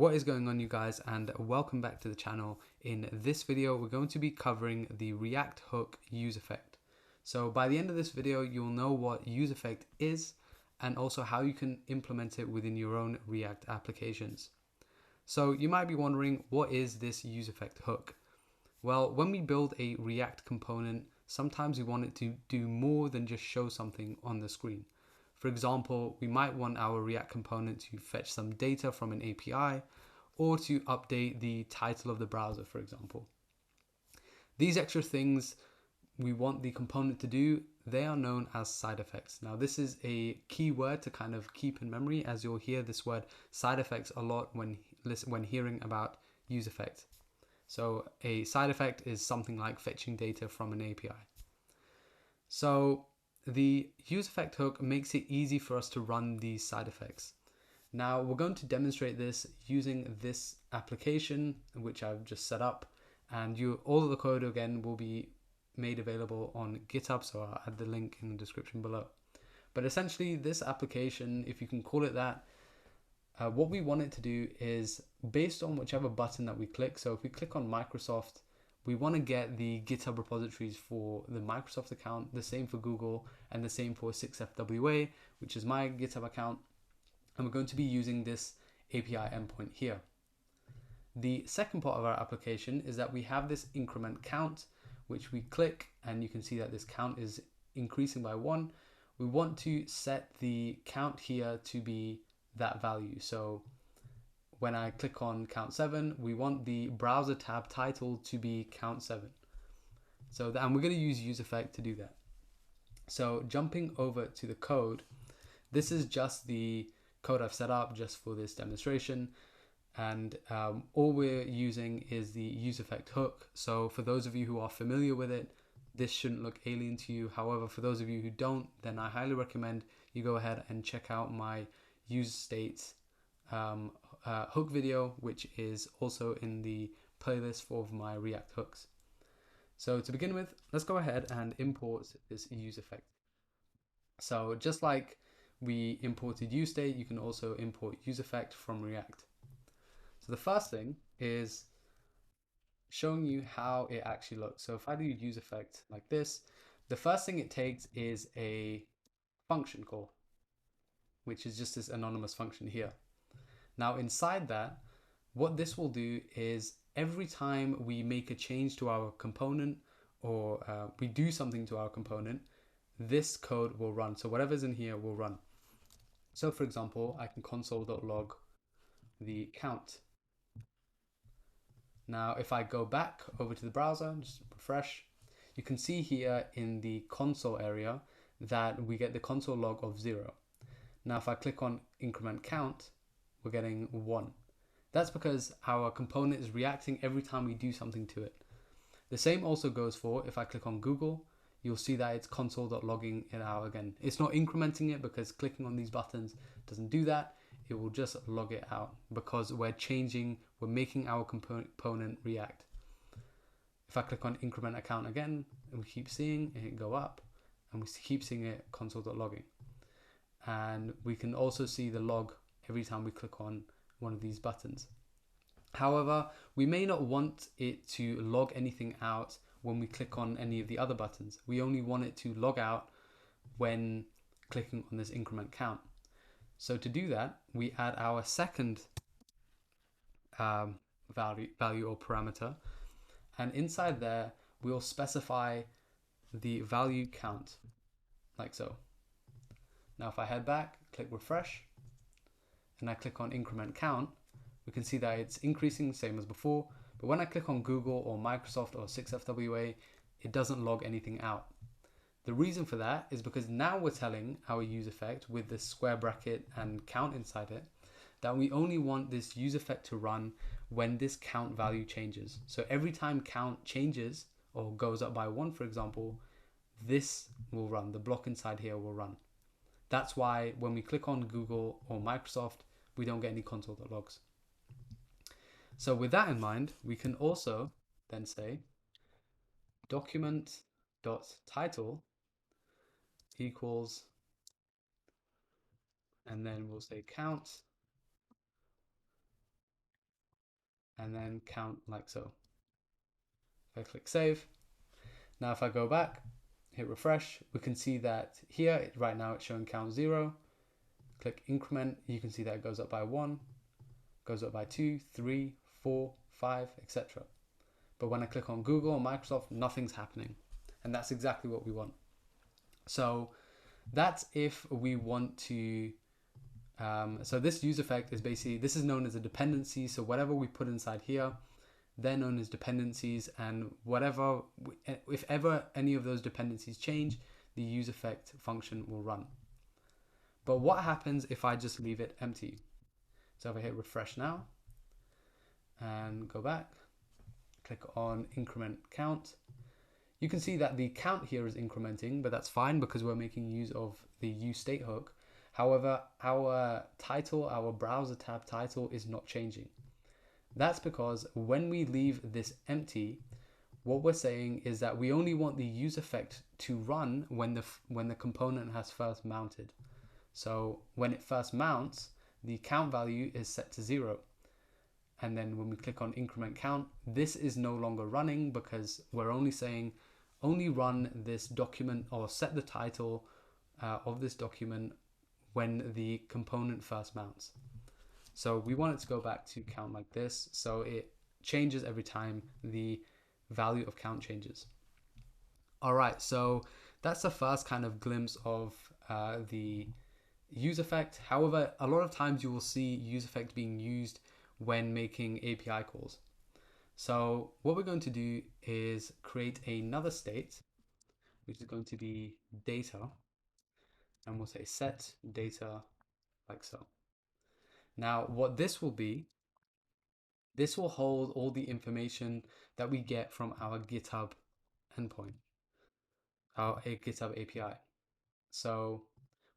What is going on, you guys, and welcome back to the channel. In this video we're going to be covering the React hook useEffect. So by the end of this video you'll know what useEffect is and also how you can implement it within your own React applications. So you might be wondering, what is this useEffect hook? Well, when we build a React component, sometimes we want it to do more than just show something on the screen. For example, we might want our React component to fetch some data from an API or to update the title of the browser, for example. These extra things we want the component to do, they are known as side effects. Now, this is a key word to kind of keep in memory, as you'll hear this word side effects a lot when hearing about useEffect. So a side effect is something like fetching data from an API. So the useEffect hook makes it easy for us to run these side effects. Now we're going to demonstrate this using this application, which I've just set up, and all of the code again will be made available on GitHub, so I'll add the link in the description below. But essentially this application, if you can call it that, what we want it to do is based on whichever button that we click. So if we click on Microsoft, we want to get the GitHub repositories for the Microsoft account, the same for Google, and the same for 6FWA, which is my GitHub account. And we're going to be using this API endpoint here. The second part of our application is that we have this increment count, which we click, and you can see that this count is increasing by 1. We want to set the count here to be that value. So when I click on count 7, we want the browser tab title to be count 7. And we're going to use useEffect to do that. So jumping over to the code, this is just the code I've set up just for this demonstration. And all we're using is the useEffect hook. So for those of you who are familiar with it, this shouldn't look alien to you. However, for those of you who don't, then I highly recommend you go ahead and check out my useState hook video, which is also in the playlist for my React hooks. So to begin with, let's go ahead and import this useEffect. So just like we imported useState, you can also import useEffect from React. So the first thing is showing you how it actually looks. So if I do useEffect like this, the first thing it takes is a function call, which is just this anonymous function here. Now inside that, what this will do is every time we make a change to our component or we do something to our component, this code will run. So whatever's in here will run. So for example, I can console.log the count. Now if I go back over to the browser, just refresh, you can see here in the console area that we get the console log of 0. Now if I click on increment count, we're getting 1. That's because our component is reacting every time we do something to it. The same also goes for if I click on Google, you'll see that it's console.logging it out again. It's not incrementing it because clicking on these buttons doesn't do that. It will just log it out because we're making our component react. If I click on increment account again, we keep seeing it go up and we keep seeing it console.logging. And we can also see the log every time we click on one of these buttons. However, we may not want it to log anything out when we click on any of the other buttons. We only want it to log out when clicking on this increment count. So to do that, we add our second value or parameter, and inside there we'll specify the value count like so. Now if I head back, click refresh, and I click on increment count, we can see that it's increasing, same as before. But when I click on Google or Microsoft or 6FWA, it doesn't log anything out. The reason for that is because now we're telling our useEffect with this square bracket and count inside it that we only want this useEffect to run when this count value changes. So every time count changes or goes up by 1, for example, this will run, the block inside here will run. That's why when we click on Google or Microsoft, we don't get any console.logs. So with that in mind, we can also then say document.title equals, and then we'll say count and then count like so. If I click save, now if I go back, hit refresh, we can see that here right now it's showing count 0. Click increment, you can see that it goes up by 1, goes up by 2, 3, 4, 5, etc. But when I click on Google or Microsoft, nothing's happening. And that's exactly what we want. So that's if we want to, so this useEffect is basically, this is known as a dependency. So whatever we put inside here, they're known as dependencies, and whatever, if ever any of those dependencies change, the useEffect function will run. But what happens if I just leave it empty? So if I hit refresh now and go back, click on increment count, you can see that the count here is incrementing, but that's fine because we're making use of the useState hook. However, our title, our browser tab title is not changing. That's because when we leave this empty, what we're saying is that we only want the useEffect to run when the component has first mounted. So when it first mounts, the count value is set to 0. And then when we click on increment count, this is no longer running because we're only saying only run this document or set the title of this document when the component first mounts. So we want it to go back to count like this. So it changes every time the value of count changes. All right, so that's the first kind of glimpse of the useEffect. However, a lot of times you will see useEffect being used when making API calls. So what we're going to do is create another state, which is going to be data, and we'll say set data like so. Now, what this will be, this will hold all the information that we get from our GitHub endpoint, our GitHub API. So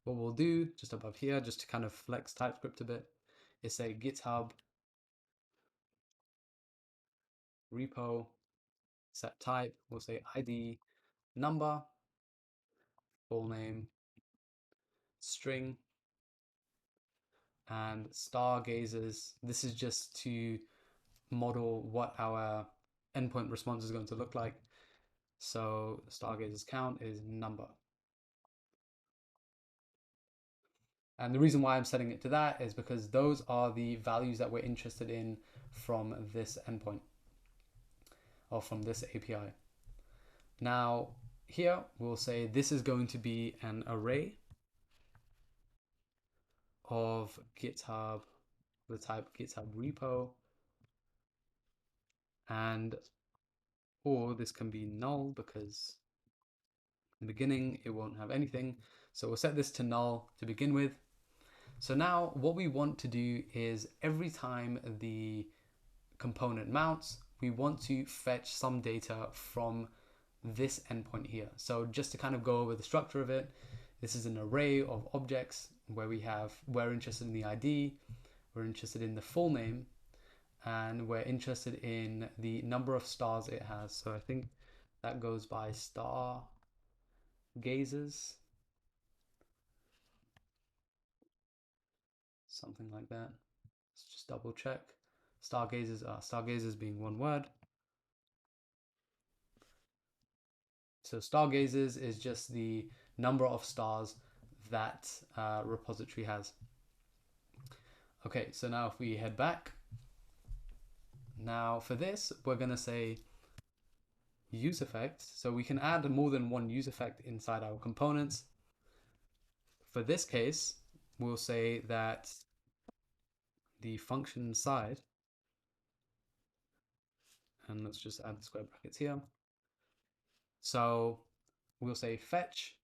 what we'll do just above here, just to kind of flex TypeScript a bit, is say GitHub repo set type. We'll say ID number, full name, string, and stargazers. This is just to model what our endpoint response is going to look like. So stargazers count is number. And the reason why I'm setting it to that is because those are the values that we're interested in from this endpoint or from this API. Now here we'll say this is going to be an array of GitHub, the type GitHub repo, and or this can be null because in the beginning it won't have anything. So we'll set this to null to begin with. So now what we want to do is every time the component mounts, we want to fetch some data from this endpoint here. So just to kind of go over the structure of it, this is an array of objects where we're interested in the ID, we're interested in the full name, and we're interested in the number of stars it has. So I think that goes by star gazers, something like that. Let's just double check. Stargazers being one word. So stargazers is just the number of stars that repository has. Okay, so now if we head back, now for this, we're gonna say useEffect. So we can add more than one useEffect inside our components. For this case, we'll say that the function side, and let's just add the square brackets here. So we'll say fetch,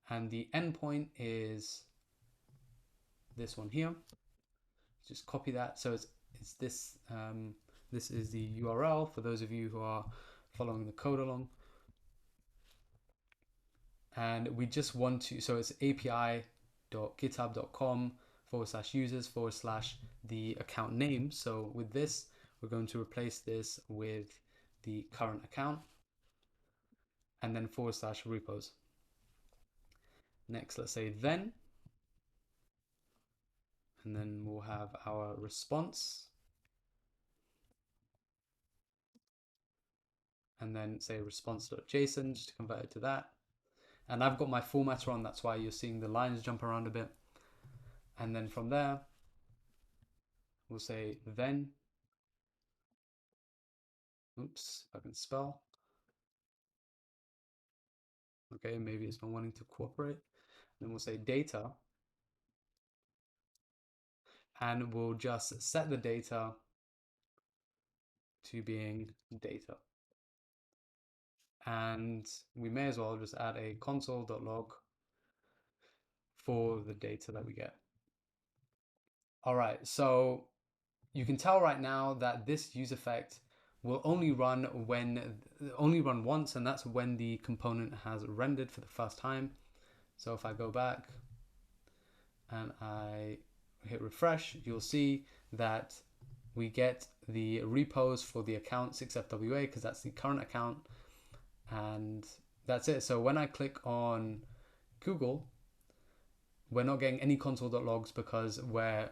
and the endpoint is this one here. Just copy that. So it's this. This is the URL for those of you who are following the code along. And we just want to, so it's api.github.com/users/ the account name. So with this, we're going to replace this with the current account and then /repos. Next, let's say then, and then we'll have our response. and then say response.json just to convert it to that. And I've got my formatter on, that's why you're seeing the lines jump around a bit. And then from there, we'll say then, oops, if I can spell. Okay, maybe it's not wanting to cooperate. Then we'll say data, and we'll just set the data to being data. And we may as well just add a console.log for the data that we get. All right, so you can tell right now that this useEffect will only run once, and that's when the component has rendered for the first time. So if I go back and I hit refresh, you'll see that we get the repos for the account 6FWA because that's the current account, and that's it. So when I click on Google, we're not getting any console.logs because we're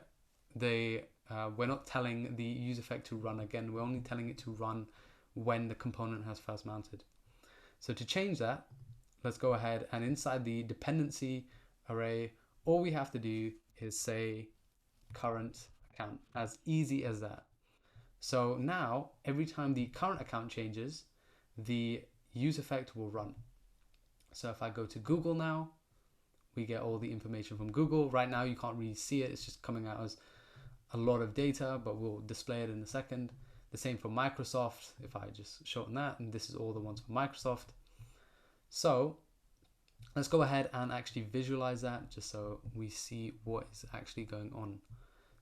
not telling the useEffect to run again. We're only telling it to run when the component has first mounted. So to change that, let's go ahead and inside the dependency array, all we have to do is say current account, as easy as that. So now every time the current account changes, the useEffect will run. So if I go to Google now, we get all the information from Google. Right now you can't really see it, it's just coming out as a lot of data, but we'll display it in a second. The same for Microsoft, if I just shorten that, and this is all the ones for Microsoft. So let's go ahead and actually visualize that just so we see what is actually going on.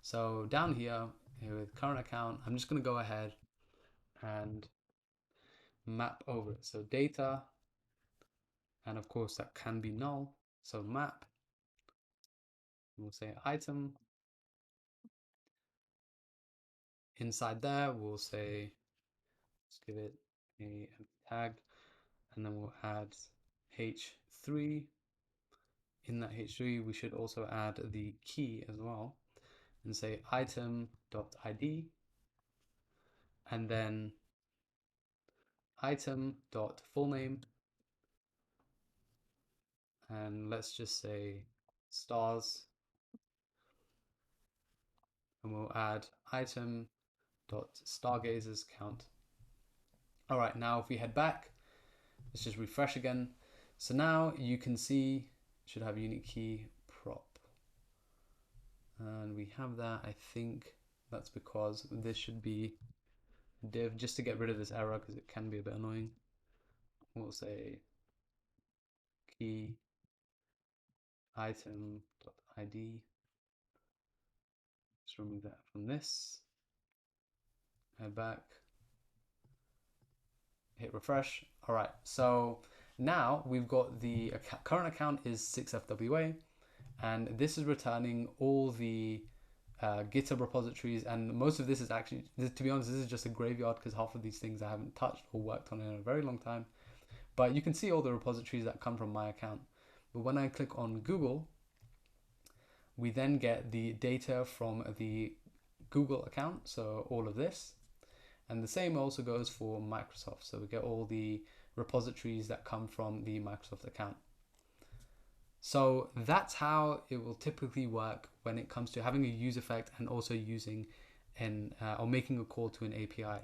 So down here with current account, I'm just going to go ahead and map over it. So data, and of course that can be null. So map, we'll say item. Inside there, we'll say, let's give it a tag, and then we'll add h3. In that h3, we should also add the key as well and say item.id, and then item.fullname, and let's just say stars, and we'll add item.stargazers count. All right, now if we head back, let's just refresh again. So now you can see, should have unique key prop. And we have that. I think that's because this should be div, just to get rid of this error because it can be a bit annoying. We'll say key item.id. Just remove that from this. Head back. Hit refresh. All right, so now we've got the current account is 6FWA, and this is returning all the GitHub repositories, and most of this is actually, to be honest, this is just a graveyard because half of these things I haven't touched or worked on in a very long time. But you can see all the repositories that come from my account. But when I click on Google, we then get the data from the Google account, so all of this. And the same also goes for Microsoft. So we get all the repositories that come from the Microsoft account. So that's how it will typically work when it comes to having a useEffect and also using or making a call to an API.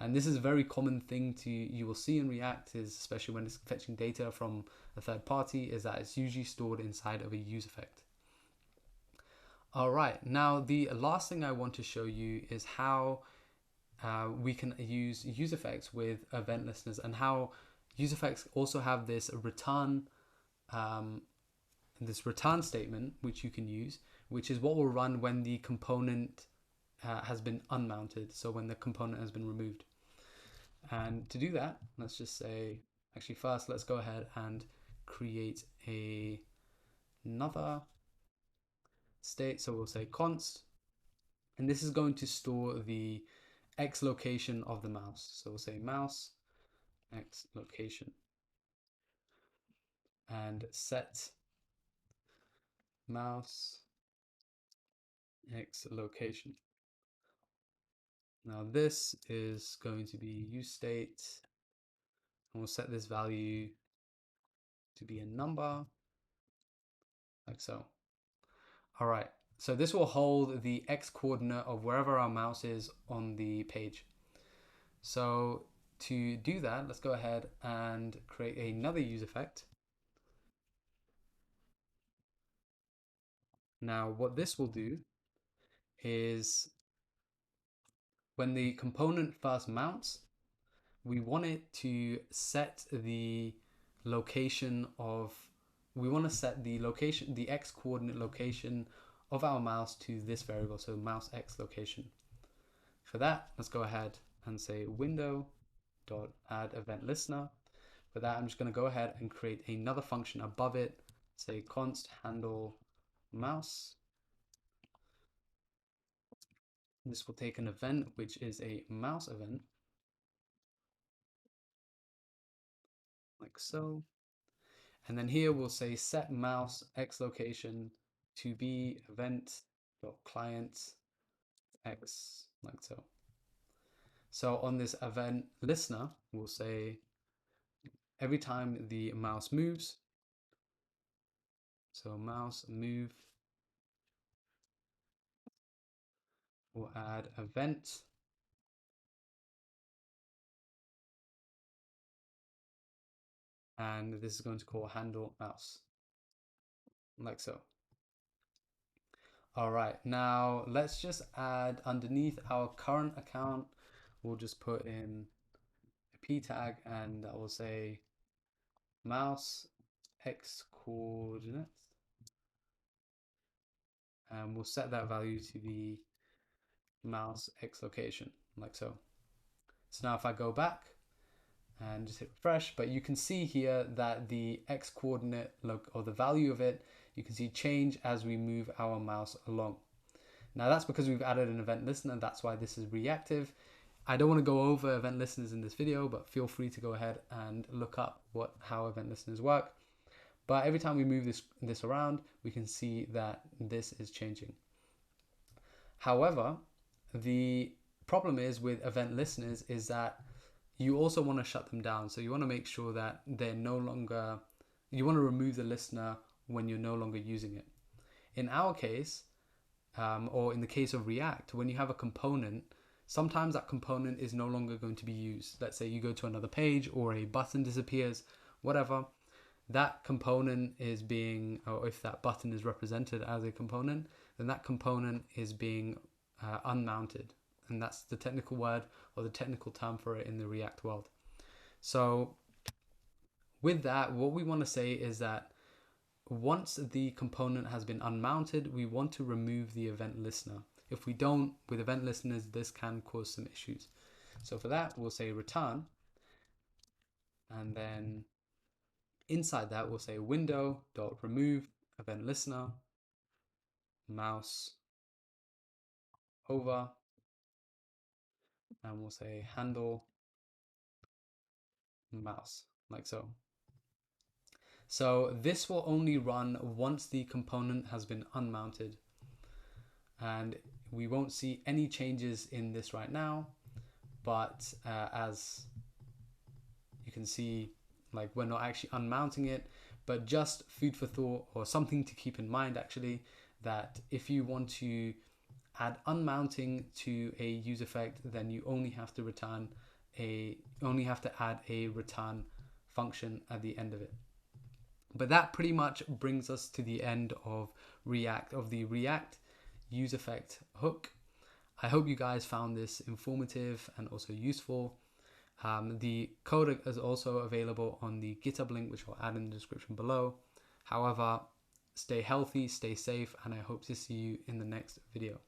And this is a very common thing you will see in React, is especially when it's fetching data from a third party, is that it's usually stored inside of a useEffect. All right, now the last thing I want to show you is how we can use useEffects with event listeners, and how useEffects also have this return statement which you can use, which is what will run when the component has been unmounted, so when the component has been removed. And to do that, let's just say, actually first let's go ahead and create another state. So we'll say const, and this is going to store the X location of the mouse. So we'll say mouse X location, and set mouse X location. Now this is going to be useState And we'll set this value to be a number, like so. All right, so this will hold the X coordinate of wherever our mouse is on the page. So to do that, let's go ahead and create another useEffect. Now, what this will do is when the component first mounts, we want it to set the location of, we want to set the location, the X coordinate location of our mouse to this variable, so mouse X location. For that, let's go ahead and say window.add event listener. For that, I'm just going to go ahead and create another function above it, say const handle mouse. This will take an event, which is a mouse event, like so. And then here we'll say set mouse X location to be event.client X, like so. So on this event listener, we'll say every time the mouse moves, so mouse move, we'll add event, and this is going to call handle mouse, like so. All right, now let's just add underneath our current account, we'll just put in a p tag and I will say mouse X coordinates, and we'll set that value to the mouse X location, like so. So now if I go back and just hit refresh, but you can see here that the X coordinate or the value of it, you can see change as we move our mouse along. Now that's because we've added an event listener. That's why this is reactive. I don't want to go over event listeners in this video, but feel free to go ahead and look up how event listeners work. But every time we move this around, we can see that this is changing. However, the problem is with event listeners is that you also want to shut them down. So you want to make sure that they're no longer, you want to remove the listener when you're no longer using it. In our case, or in the case of React, when you have a component, sometimes that component is no longer going to be used. Let's say you go to another page or a button disappears, whatever. That component is being, or if that button is represented as a component, then that component is being unmounted. And that's the technical word or the technical term for it in the React world. So with that, what we want to say is that once the component has been unmounted, we want to remove the event listener. If we don't, with event listeners, this can cause some issues. So for that, we'll say return, and then inside that, we'll say window.remove event listener, mouse over, and we'll say handle mouse, like so. So this will only run once the component has been unmounted, and we won't see any changes in this right now, but as you can see, like, we're not actually unmounting it, but just food for thought or something to keep in mind actually, that if you want to add unmounting to a useEffect, then you only have to add a return function at the end of it. But that pretty much brings us to the end of the React useEffect hook. I hope you guys found this informative and also useful. The code is also available on the GitHub link, which I'll add in the description below. However, stay healthy, stay safe, and I hope to see you in the next video.